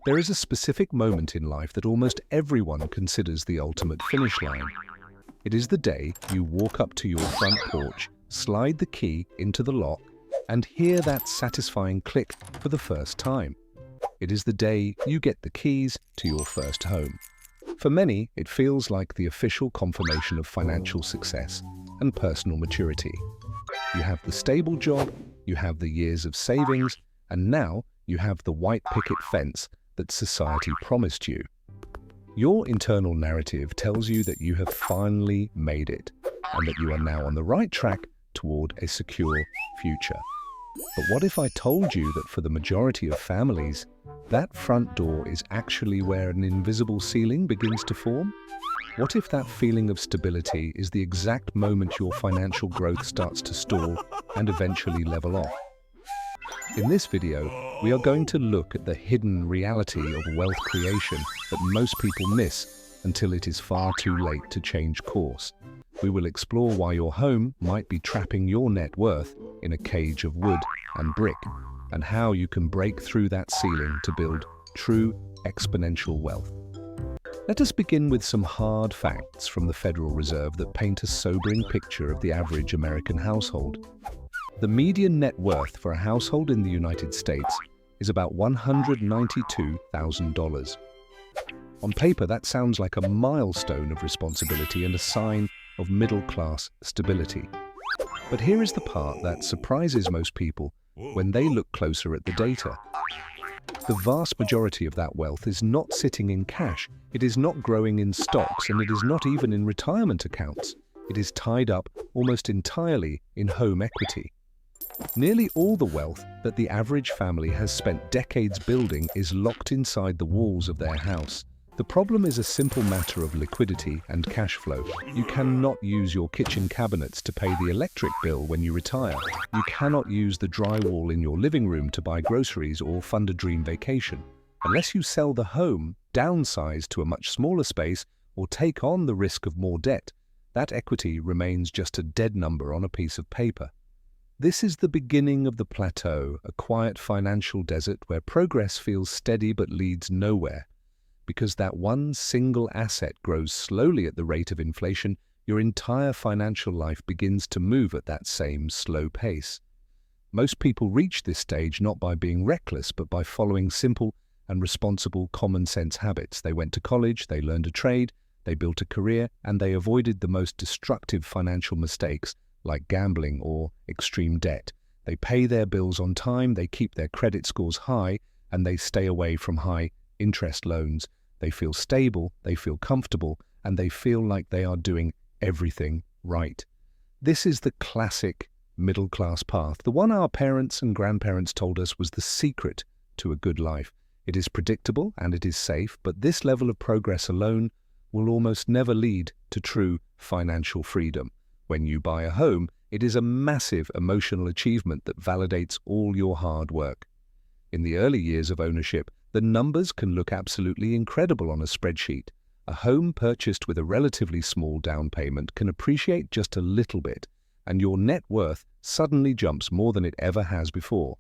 There is a specific moment in life that almost everyone considers the ultimate finish line. It is the day you walk up to your front porch, slide the key into the lock, and hear that satisfying click for the first time. It is the day you get the keys to your first home. For many, it feels like the official confirmation of financial success and personal maturity. You have the stable job, you have the years of savings, and now you have the white picket fence that society promised you. Your internal narrative tells you that you have finally made it, and that you are now on the right track toward a secure future. But what if I told you that for the majority of families, that front door is actually where an invisible ceiling begins to form? What if that feeling of stability is the exact moment your financial growth starts to stall and eventually level off? In this video, we are going to look at the hidden reality of wealth creation that most people miss until it is far too late to change course. We will explore why your home might be trapping your net worth in a cage of wood and brick, and how you can break through that ceiling to build true exponential wealth. Let us begin with some hard facts from the Federal Reserve that paint a sobering picture of the average American household. The median net worth for a household in the United States is about $192,000. On paper, that sounds like a milestone of responsibility and a sign of middle-class stability. But here is the part that surprises most people when they look closer at the data. The vast majority of that wealth is not sitting in cash, it is not growing in stocks, and it is not even in retirement accounts. It is tied up almost entirely in home equity. Nearly all the wealth that the average family has spent decades building is locked inside the walls of their house. The problem is a simple matter of liquidity and cash flow. You cannot use your kitchen cabinets to pay the electric bill when you retire. You cannot use the drywall in your living room to buy groceries or fund a dream vacation. Unless you sell the home, downsize to a much smaller space, or take on the risk of more debt, that equity remains just a dead number on a piece of paper. This is the beginning of the plateau, a quiet financial desert where progress feels steady but leads nowhere. Because that one single asset grows slowly at the rate of inflation, your entire financial life begins to move at that same slow pace. Most people reach this stage not by being reckless, but by following simple and responsible common-sense habits. They went to college, they learned a trade, they built a career, and they avoided the most destructive financial mistakes like gambling or extreme debt. They pay their bills on time, they keep their credit scores high, and they stay away from high-interest loans. They feel stable, they feel comfortable, and they feel like they are doing everything right. This is the classic middle-class path, the one our parents and grandparents told us was the secret to a good life. It is predictable and it is safe, but this level of progress alone will almost never lead to true financial freedom. When you buy a home, it is a massive emotional achievement that validates all your hard work. In the early years of ownership, the numbers can look absolutely incredible on a spreadsheet. A home purchased with a relatively small down payment can appreciate just a little bit, and your net worth suddenly jumps more than it ever has before.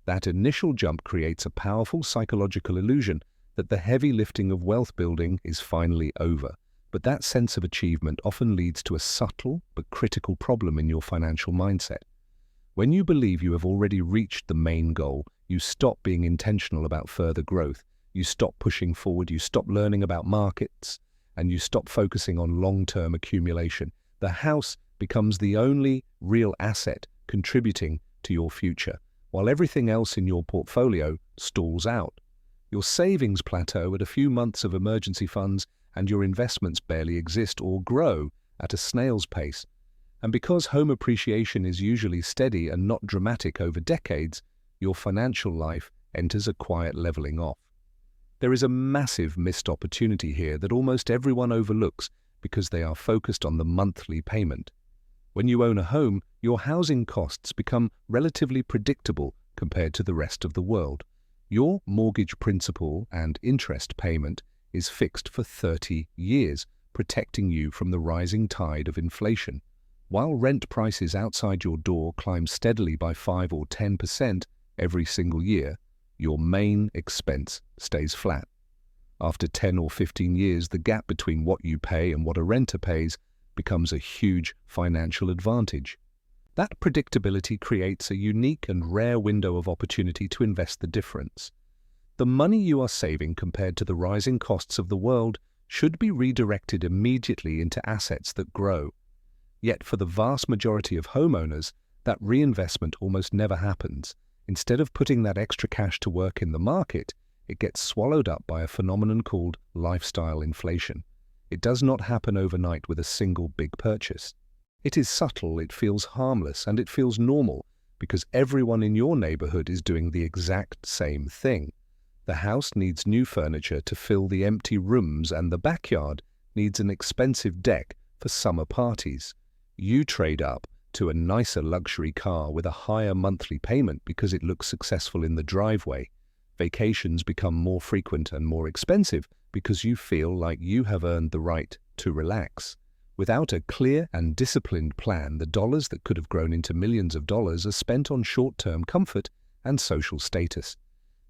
That initial jump creates a powerful psychological illusion that the heavy lifting of wealth building is finally over. But that sense of achievement often leads to a subtle but critical problem in your financial mindset. When you believe you have already reached the main goal, you stop being intentional about further growth, you stop pushing forward, you stop learning about markets, and you stop focusing on long-term accumulation. The house becomes the only real asset contributing to your future, while everything else in your portfolio stalls out. Your savings plateau at a few months of emergency funds, and your investments barely exist or grow at a snail's pace. And because home appreciation is usually steady and not dramatic over decades, your financial life enters a quiet leveling off. There is a massive missed opportunity here that almost everyone overlooks because they are focused on the monthly payment. When you own a home, your housing costs become relatively predictable compared to the rest of the world. Your mortgage principal and interest payment is fixed for 30 years, protecting you from the rising tide of inflation. While rent prices outside your door climb steadily by 5 or 10% every single year, your main expense stays flat. After 10 or 15 years, the gap between what you pay and what a renter pays becomes a huge financial advantage. That predictability creates a unique and rare window of opportunity to invest the difference. The money you are saving compared to the rising costs of the world should be redirected immediately into assets that grow. Yet for the vast majority of homeowners, that reinvestment almost never happens. Instead of putting that extra cash to work in the market, it gets swallowed up by a phenomenon called lifestyle inflation. It does not happen overnight with a single big purchase. It is subtle, it feels harmless, and it feels normal because everyone in your neighborhood is doing the exact same thing. The house needs new furniture to fill the empty rooms, and the backyard needs an expensive deck for summer parties. You trade up to a nicer luxury car with a higher monthly payment because it looks successful in the driveway. Vacations become more frequent and more expensive because you feel like you have earned the right to relax. Without a clear and disciplined plan, the dollars that could have grown into millions of dollars are spent on short-term comfort and social status.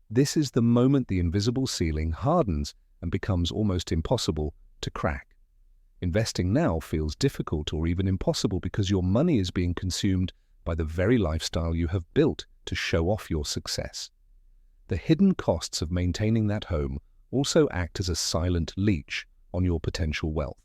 This is the moment the invisible ceiling hardens and becomes almost impossible to crack. Investing now feels difficult or even impossible because your money is being consumed by the very lifestyle you have built to show off your success. The hidden costs of maintaining that home also act as a silent leech on your potential wealth.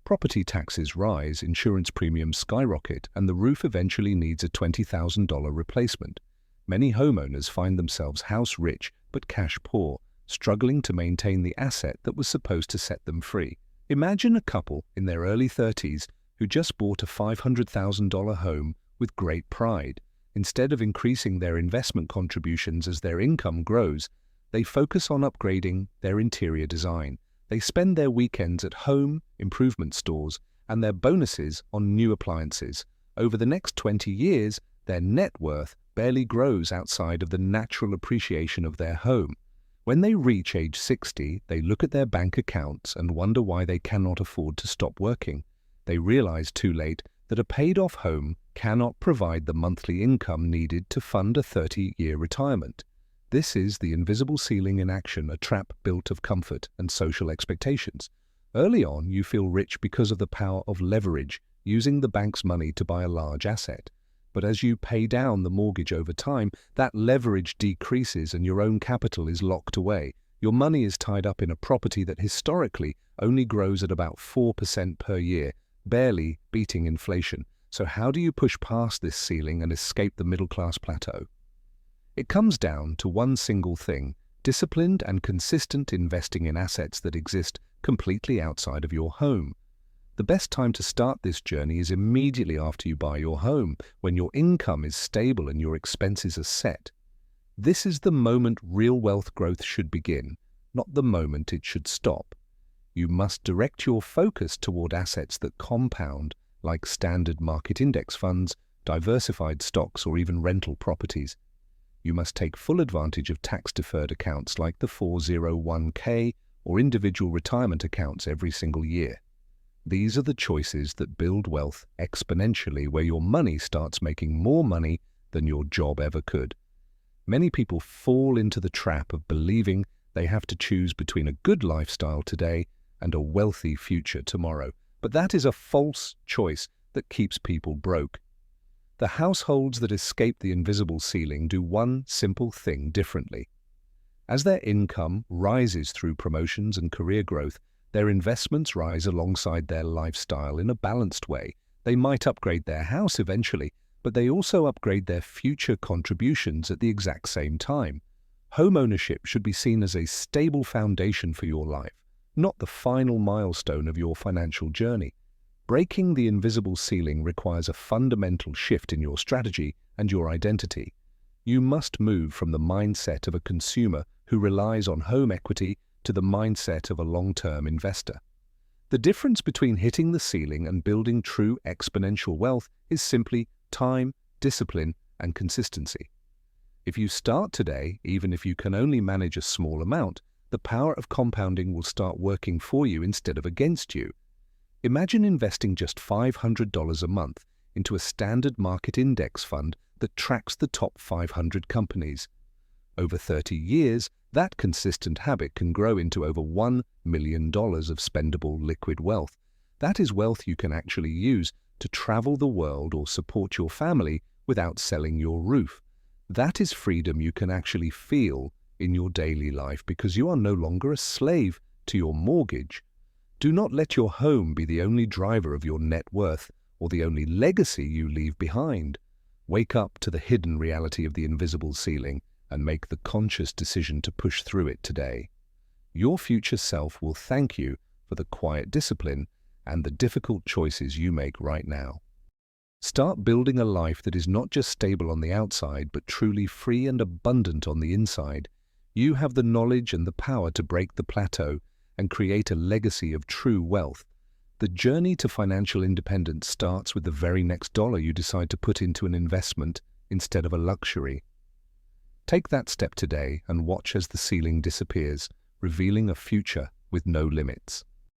Property taxes rise, insurance premiums skyrocket, and the roof eventually needs a $20,000 replacement. Many homeowners find themselves house-rich but cash-poor, struggling to maintain the asset that was supposed to set them free. Imagine a couple in their early 30s who just bought a $500,000 home with great pride. Instead of increasing their investment contributions as their income grows, they focus on upgrading their interior design. They spend their weekends at home improvement stores and their bonuses on new appliances. Over the next 20 years, their net worth barely grows outside of the natural appreciation of their home. When they reach age 60, they look at their bank accounts and wonder why they cannot afford to stop working. They realize too late that a paid-off home cannot provide the monthly income needed to fund a 30-year retirement. This is the invisible ceiling in action, a trap built of comfort and social expectations. Early on, you feel rich because of the power of leverage, using the bank's money to buy a large asset. But as you pay down the mortgage over time, that leverage decreases and your own capital is locked away. Your money is tied up in a property that historically only grows at about 4% per year, barely beating inflation. So how do you push past this ceiling and escape the middle-class plateau? It comes down to one single thing: disciplined and consistent investing in assets that exist completely outside of your home. The best time to start this journey is immediately after you buy your home, when your income is stable and your expenses are set. This is the moment real wealth growth should begin, not the moment it should stop. You must direct your focus toward assets that compound, like standard market index funds, diversified stocks, or even rental properties. You must take full advantage of tax-deferred accounts like the 401k or individual retirement accounts every single year. These are the choices that build wealth exponentially, where your money starts making more money than your job ever could. Many people fall into the trap of believing they have to choose between a good lifestyle today and a wealthy future tomorrow. But that is a false choice that keeps people broke. The households that escape the invisible ceiling do one simple thing differently. As their income rises through promotions and career growth, their investments rise alongside their lifestyle in a balanced way. They might upgrade their house eventually, but they also upgrade their future contributions at the exact same time. Homeownership should be seen as a stable foundation for your life, not the final milestone of your financial journey. Breaking the invisible ceiling requires a fundamental shift in your strategy and your identity. You must move from the mindset of a consumer who relies on home equity to the mindset of a long-term investor. The difference between hitting the ceiling and building true exponential wealth is simply time, discipline, and consistency. If you start today, even if you can only manage a small amount, the power of compounding will start working for you instead of against you. Imagine investing just $500 a month into a standard market index fund that tracks the top 500 companies. Over 30 years, that consistent habit can grow into over $1 million of spendable liquid wealth. That is wealth you can actually use to travel the world or support your family without selling your roof. That is freedom you can actually feel in your daily life because you are no longer a slave to your mortgage. Do not let your home be the only driver of your net worth or the only legacy you leave behind. Wake up to the hidden reality of the invisible ceiling and make the conscious decision to push through it today. Your future self will thank you for the quiet discipline and the difficult choices you make right now. Start building a life that is not just stable on the outside, but truly free and abundant on the inside. You have the knowledge and the power to break the plateau and create a legacy of true wealth. The journey to financial independence starts with the very next dollar you decide to put into an investment instead of a luxury. Take that step today and watch as the ceiling disappears, revealing a future with no limits.